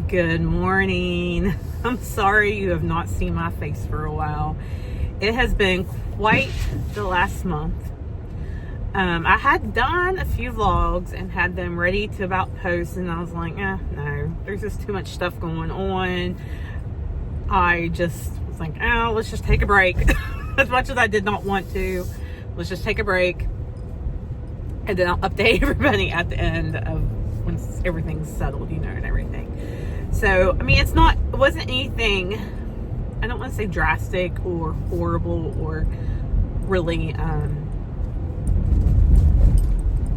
Good morning. I'm sorry you have not seen my face for a while. It has been quite the last month. I had done a few vlogs and had them ready to about post, and I was like, no, there's just too much stuff going on. I just was like, let's just take a break. As much as I did not want to, let's just take a break. And then I'll update everybody at the end of when everything's settled, and everything. So, I mean, it wasn't anything, I don't want to say drastic or horrible or really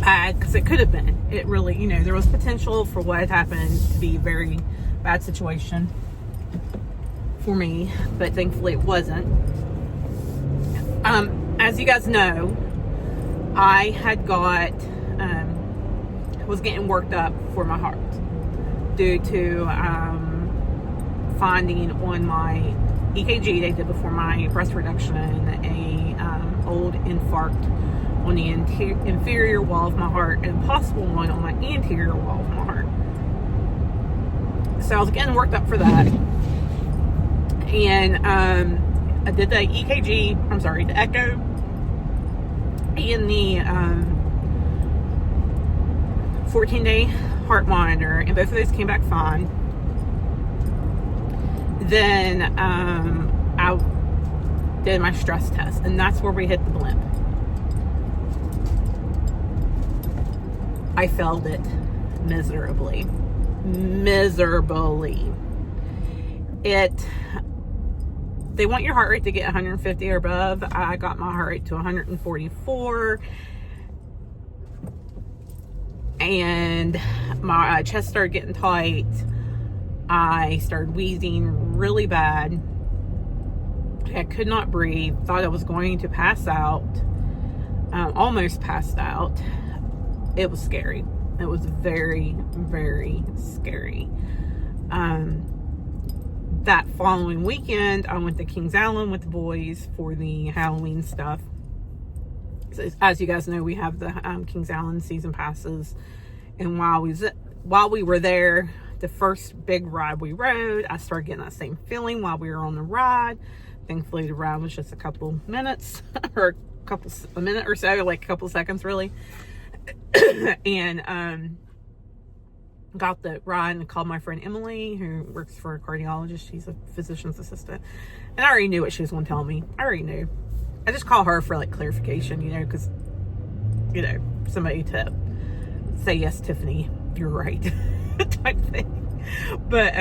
bad, because it could have been. It really, there was potential for what had happened to be a very bad situation for me, but thankfully it wasn't. As you guys know, I had was getting worked up for my heart due to finding on my EKG they did before my breast reduction a old infarct on the inferior wall of my heart and a possible one on my anterior wall of my heart. So I was getting worked up for that, and I did the the echo and the 14-day heart monitor, and both of those came back fine. Then I did my stress test, and that's where we hit the blimp. I failed it miserably. They want your heart rate to get 150 or above. I got my heart rate to 144, and my chest started getting tight. I started wheezing really bad. I could not breathe. Thought I was going to pass out. Almost passed out. It was scary. It was very, very scary. That following weekend, I went to Kings Island with the boys for the Halloween stuff. So, as you guys know, we have the Kings Island season passes, and while we were there, the first big ride we rode, I started getting that same feeling while we were on the ride. Thankfully, the ride was just a couple minutes, or a minute or so, like a couple seconds, really. And got the ride and called my friend Emily, who works for a cardiologist. She's a physician's assistant, and I already knew what she was going to tell me. I already knew. I just call her for like clarification, because somebody to say, yes, Tiffany, you're right, type thing. But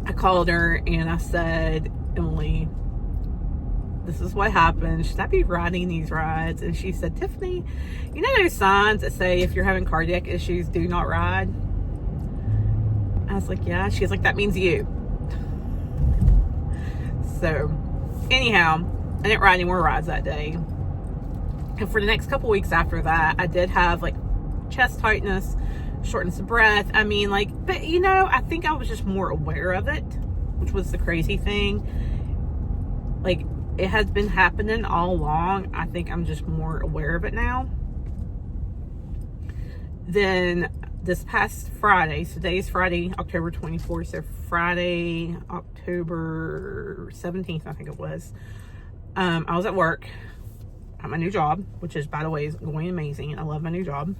I called her and I said, Emily, this is what happened. Should I be riding these rides? And she said, Tiffany, those signs that say if you're having cardiac issues, do not ride? I was like, yeah. She's like, that means you. So anyhow, I didn't ride any more rides that day. And for the next couple weeks after that, I did have like chest tightness, shortness of breath. I think I was just more aware of it, which was the crazy thing. Like, it has been happening all along. I think I'm just more aware of it now. Then this past Friday, so today's Friday, October 24th, so Friday, October 17th, I think it was. I was at work at my new job, which is, by the way, is going amazing. I love my new job.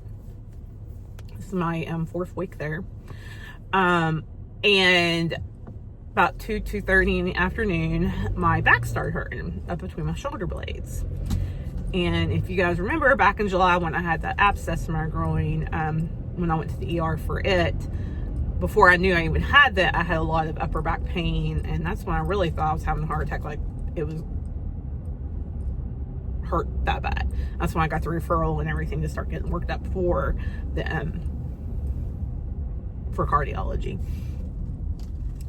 This is my 4th week there. And about 2:30 in the afternoon, my back started hurting up between my shoulder blades. And if you guys remember, back in July when I had that abscess in my groin, when I went to the ER for it, before I knew I even had that, I had a lot of upper back pain, and that's when I really thought I was having a heart attack, like it was hurt that bad. That's when I got the referral and everything to start getting worked up for the for cardiology.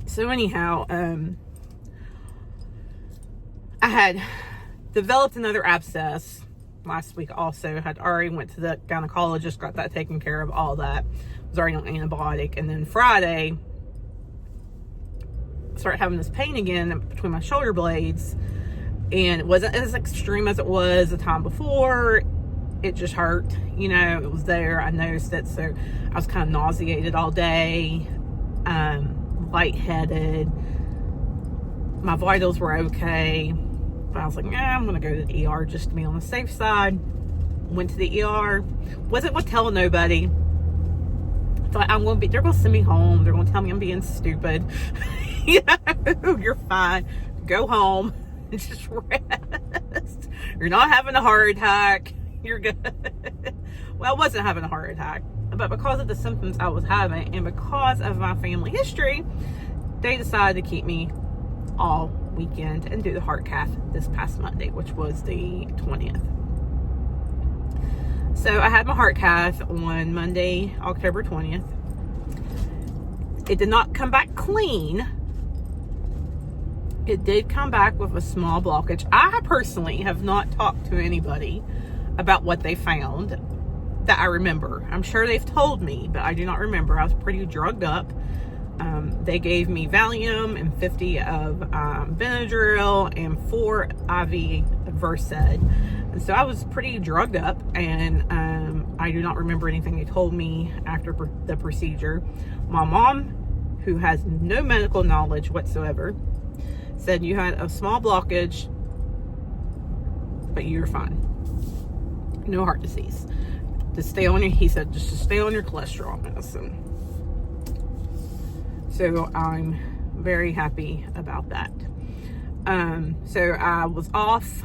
So anyhow, I had developed another abscess last week. Also had already went to the gynecologist, got that taken care of, all that. Was already on antibiotic. And then Friday, started having this pain again between my shoulder blades. And it wasn't as extreme as it was the time before. it just hurt. You know, it was there. I noticed it. So I was kind of nauseated all day, lightheaded. My vitals were okay. But I was like, I'm going to go to the ER just to be on the safe side. Went to the ER. Wasn't going to tell nobody. Thought they're going to send me home. They're going to tell me I'm being stupid. You know, you're fine. Go home and just rest. You're not having a heart attack. You're good. Well, I wasn't having a heart attack, but because of the symptoms I was having and because of my family history, they decided to keep me all weekend and do the heart cath this past Monday, which was the 20th. So I had my heart cath on Monday, October 20th. It did not come back clean. It did come back with a small blockage. I personally have not talked to anybody about what they found that I remember. I'm sure they've told me, but I do not remember. I was pretty drugged up. They gave me Valium and 50 of Benadryl and 4 IV Versed. And so I was pretty drugged up, and I do not remember anything they told me after the procedure. My mom, who has no medical knowledge whatsoever, said you had a small blockage, but you're fine. No heart disease. He said, just to stay on your cholesterol medicine. So I'm very happy about that. So I was off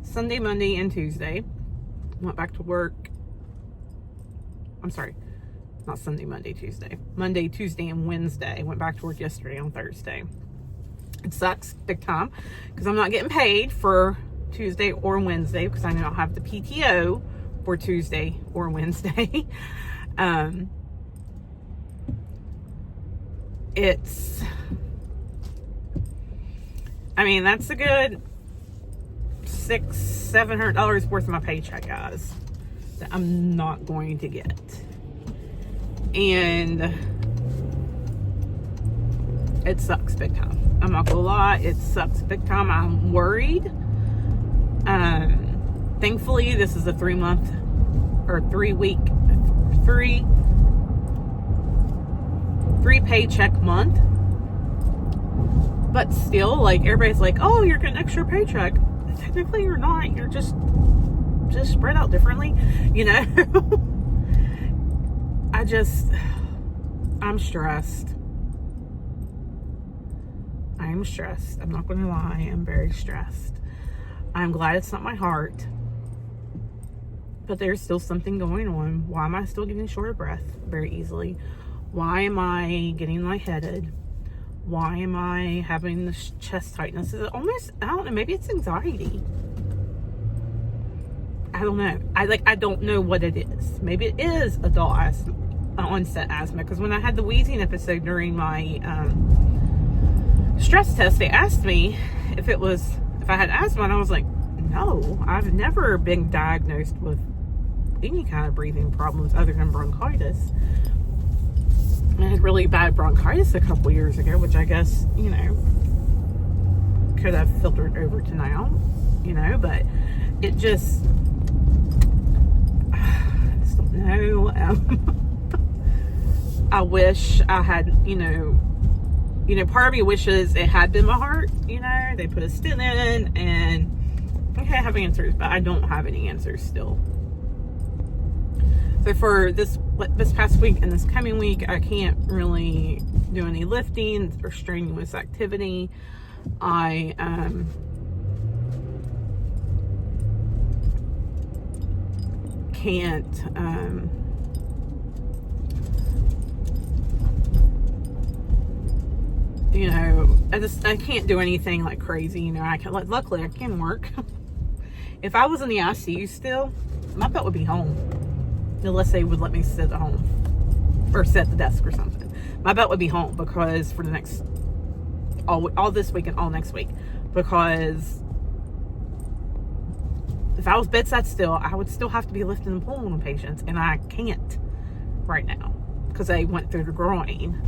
Sunday, Monday, and Tuesday. Went back to work. I'm sorry, not Sunday, Monday, Tuesday. Monday, Tuesday, and Wednesday. Went back to work yesterday on Thursday. It sucks big time because I'm not getting paid for Tuesday or Wednesday because I don't have the PTO for Tuesday or Wednesday. That's a good $600-700 worth of my paycheck, guys, that I'm not going to get. And it sucks big time. I'm not gonna lie, it sucks big time. I'm worried. Thankfully, this is a 3 paycheck month. But still, like, everybody's like, oh, you're getting extra paycheck. Technically, you're not. You're just spread out differently, you know? I'm stressed. I'm stressed. I'm not going to lie. I'm very stressed. I'm glad it's not my heart. But there's still something going on. Why am I still getting short of breath very easily? Why am I getting lightheaded? Why am I having this chest tightness? Is it almost, I don't know, maybe it's anxiety. I don't know. I don't know what it is. Maybe it is adult onset asthma. Because when I had the wheezing episode during my stress test, they asked me if I had asthma, and I was like, no, I've never been diagnosed with any kind of breathing problems other than bronchitis. I had really bad bronchitis a couple years ago, which I guess, you know, could have filtered over to now, you know, but it just, I just don't know. I wish I had, you know, part of me wishes it had been my heart, you know, they put a stent in, and okay, I have answers, but I don't have any answers still. So for this past week and this coming week, I can't really do any lifting or strenuous activity. I can't you know, I can't do anything like crazy, you know. Luckily I can work. If I was in the ICU still, my butt would be home. Unless they would let me sit at home or sit at the desk or something. My butt would be home because for the next, all this week and all next week. Because if I was bedside still, I would still have to be lifting and pulling on patients. And I can't right now because I went through the groin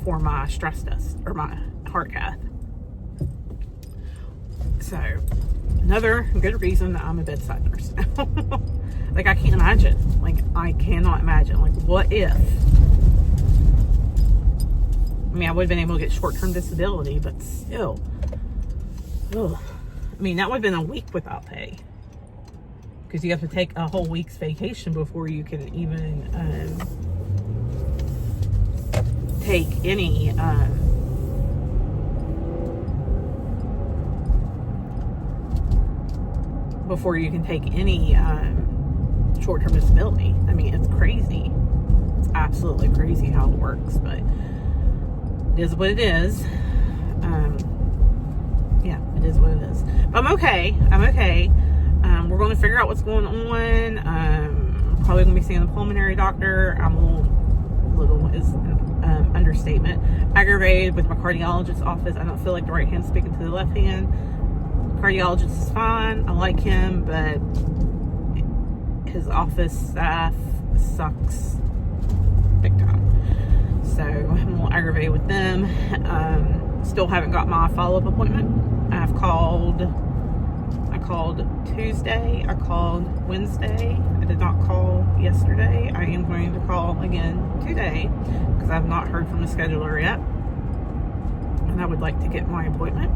for my stress test or my heart cath. So, another good reason that I'm a bedside nurse now. Like, I can't imagine. Like, I cannot imagine. Like, what if? I mean, I would have been able to get short-term disability, but still. Ugh. I mean, that would have been a week without pay. Because you have to take a whole week's vacation before you can even take any short-term disability. I mean, it's crazy. It's absolutely crazy how it works, but it is what it is. Yeah, it is what it is. But I'm okay. We're going to figure out what's going on. Probably going to be seeing the pulmonary doctor. I'm a little is understatement. Aggravated with my cardiologist's office. I don't feel like the right hand speaking to the left hand. Cardiologist is fine. I like him, but his office staff sucks big time. So I'm a little aggravated with them. Still haven't got my follow-up appointment. I called Tuesday. I called Wednesday. I did not call yesterday. I am going to call again today because I've not heard from the scheduler yet. And I would like to get my appointment.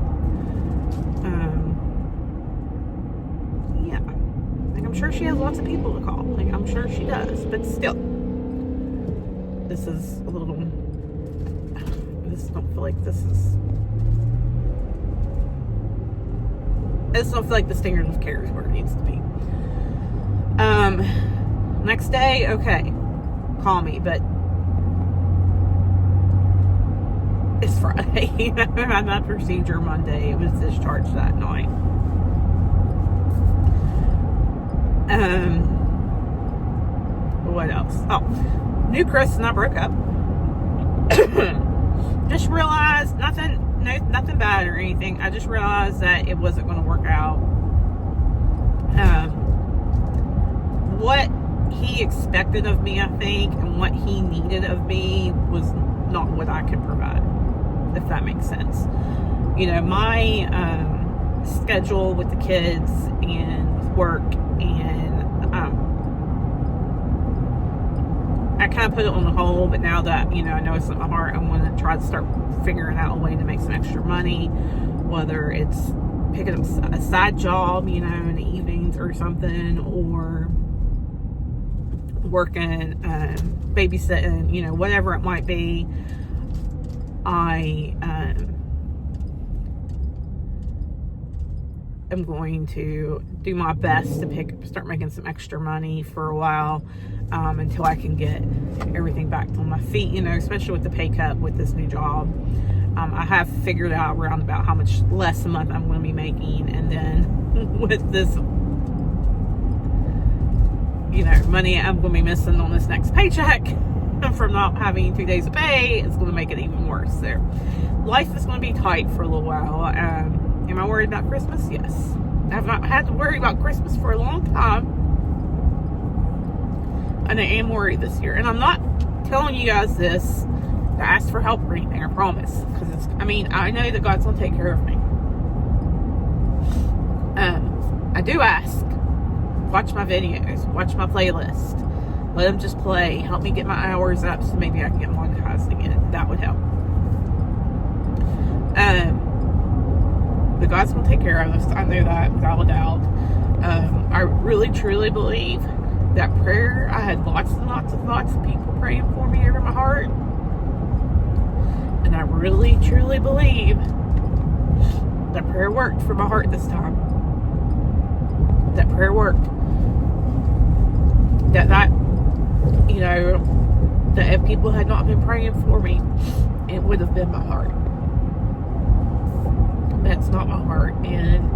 Yeah. Like, I'm sure she has lots of people to call. Like, I'm sure she does. But still, this is a little... I just don't feel like this is... I just don't feel like the standard of care is where it needs to be. Next day, okay, call me, but it's Friday. I had that procedure Monday. It was discharged that night. What else? Oh, knew Chris and I broke up. Just realized nothing bad or anything. I just realized that it wasn't going to work out. What he expected of me, I think, and what he needed of me was not what I could provide, if that makes sense. You know, my schedule with the kids and with work, and I kind of put it on the hold, but now that, you know, I know it's in my heart, I'm going to try to start figuring out a way to make some extra money, whether it's picking up a side job, you know, in the evenings or something, or working, babysitting, you know, whatever it might be. I am going to do my best to start making some extra money for a while, until I can get everything back on my feet, you know, especially with the pay cut with this new job. I have figured out around about how much less a month I'm going to be making, and then with this, you know, money I'm going to be missing on this next paycheck from not having 2 days of pay, it's going to make it even worse. So life is going to be tight for a little while. Am I worried about Christmas? Yes. I've not had to worry about Christmas for a long time. And I am worried this year. And I'm not telling you guys this to ask for help or anything, I promise. Because I know that God's going to take care of me. I do ask. Watch my videos. Watch my playlist. Let them just play. Help me get my hours up so maybe I can get monetized again. That would help. But God's going to take care of us. I know that without a doubt. I really, truly believe that prayer, I had lots and lots of people praying for me over my heart. And I really, truly believe that prayer worked for my heart this time. That prayer worked. That, you know, that if people had not been praying for me, it would have been my heart. That's not my heart, and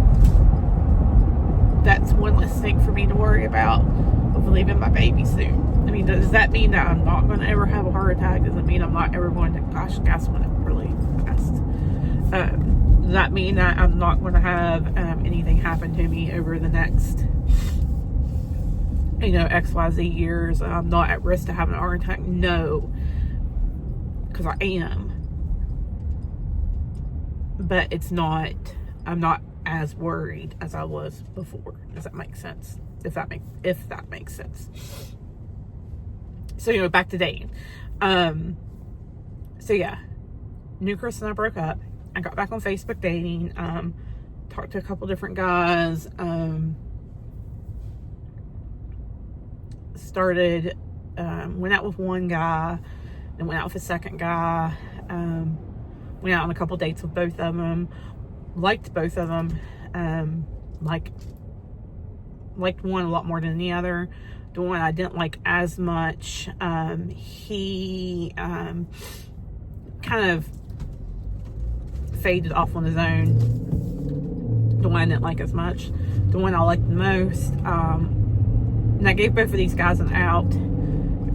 that's one less thing for me to worry about of leaving my baby soon. I mean, does that mean that I'm not going to ever have a heart attack? Does it mean I'm not ever going to, gosh, gas went up really fast. Does that mean that I'm not going to have anything happen to me over the next, you know, XYZ years? I'm not at risk to having a heart attack? No, because I am. But it's not, I'm not as worried as I was before. Does that make sense? if that makes sense. So back to dating. So yeah, knew Chris and I broke up. I got back on Facebook dating. Talked to a couple different guys. Started, went out with one guy, then went out with a second guy. Went out on a couple dates with both of them. Liked both of them. Liked one a lot more than the other. The one I didn't like as much, he kind of faded off on his own. The one I didn't like as much. The one I liked the most. And I gave both of these guys an out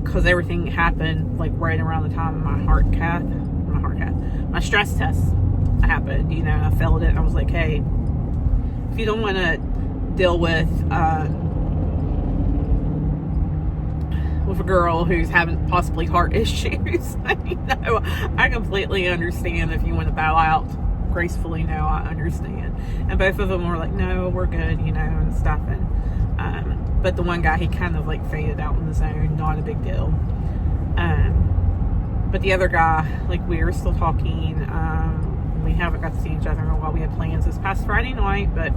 because everything happened like right around the time of my stress test happened. I felt it. I was like, hey, if you don't want to deal with a girl who's having possibly heart issues, I completely understand if you want to bow out gracefully. No, I understand. And both of them were like, no, we're good, and stuff. And but the one guy, he kind of like faded out on his own, not a big deal. But the other guy, like, we were still talking. We haven't got to see each other in a while. We had plans this past Friday night, but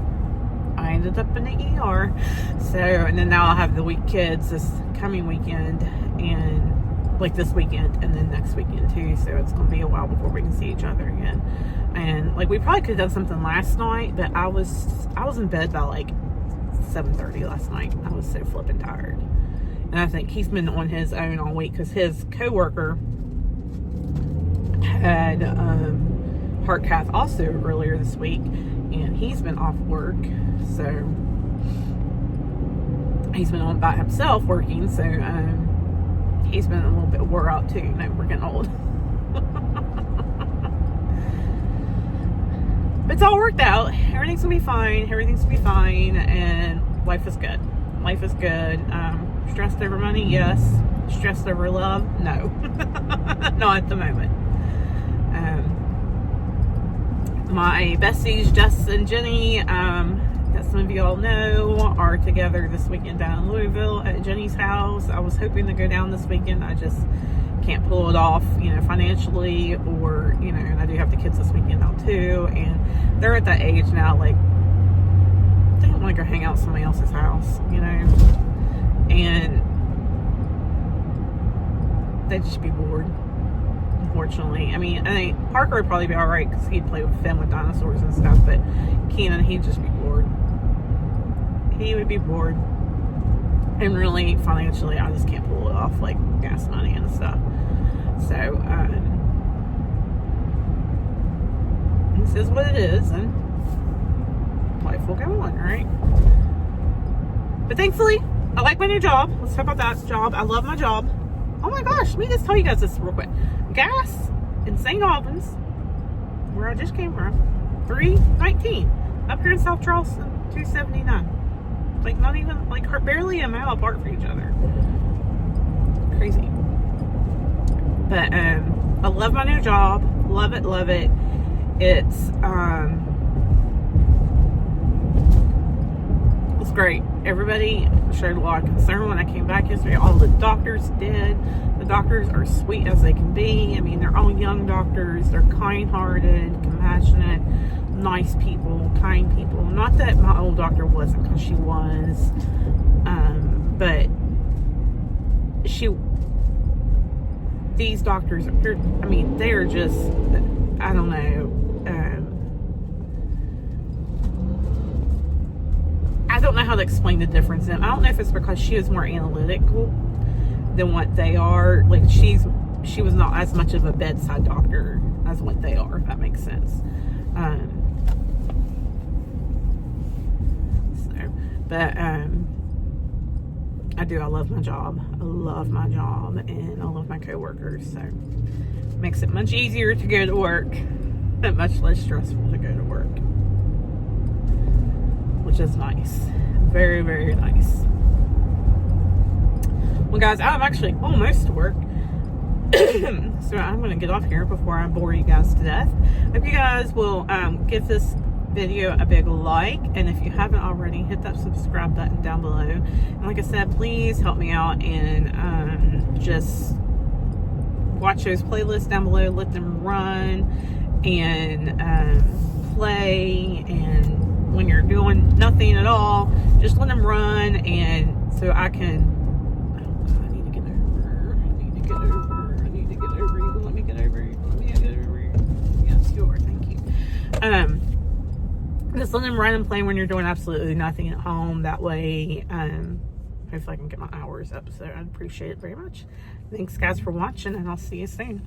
I ended up in the ER. So, and then now I'll have the kids this coming weekend, and like this weekend, and then next weekend too. So it's going to be a while before we can see each other again. And like, we probably could have done something last night, but I was in bed by like 7:30 last night. I was so flipping tired. And I think he's been on his own all week because his coworker had heart cath also earlier this week, and he's been off work, so he's been on by himself working. So he's been a little bit wore out too. We're getting old. But it's all worked out. Everything's gonna be fine. And life is good. Stressed over money? Yes. Stressed over love? No. Not at the moment. My besties, Jess and Jenny, that some of you all know, are together this weekend down in Louisville at Jenny's house. I was hoping to go down this weekend. I just can't pull it off, financially, or, and I do have the kids this weekend now too. And they're at that age now, like, they don't want to go hang out at somebody else's house, and they'd just be bored, unfortunately. I think Parker would probably be alright because he'd play with them with dinosaurs and stuff, but Keenan, he'd just be bored. He would be bored. And really, financially, I just can't pull it off, like gas money and stuff. So, this is what it is, and life will go on, right? But thankfully, I like my new job. Let's talk about that job. I love my job. Oh my gosh, let me just tell you guys this real quick. Gas in St. Albans, where I just came from, $3.19. Up here in South Charleston, $2.79. Like, not even, like, barely a mile apart from each other. Crazy. But I love my new job. Love it. It's great. Everybody showed a lot of concern when I came back yesterday. All the doctors did. The doctors are sweet as they can be. They're all young doctors. They're kind-hearted, compassionate, nice people, kind people. Not that my old doctor wasn't, because she was. But these doctors, they're just, I don't know. I don't know how to explain the difference. And I don't know if it's because she is more analytical than what they are. Like, she was not as much of a bedside doctor as what they are, if that makes sense. I love my job. I love my job, and I love my coworkers. So it makes it much easier to go to work and much less stressful to go to work, which is nice. Very, very nice. Well, guys, I'm actually almost to work. So I'm going to get off here before I bore you guys to death. I hope you guys will give this video a big like, and if you haven't already, hit that subscribe button down below. And like I said, please help me out and just watch those playlists down below, let them run and play, and when you're doing nothing at all, just let them run, and so I can I need to get over. You can let me get over. Yes, you are. Thank you. Just let them run and play when you're doing absolutely nothing at home. That way, hopefully I can get my hours up. So I'd appreciate it very much. Thanks, guys, for watching, and I'll see you soon.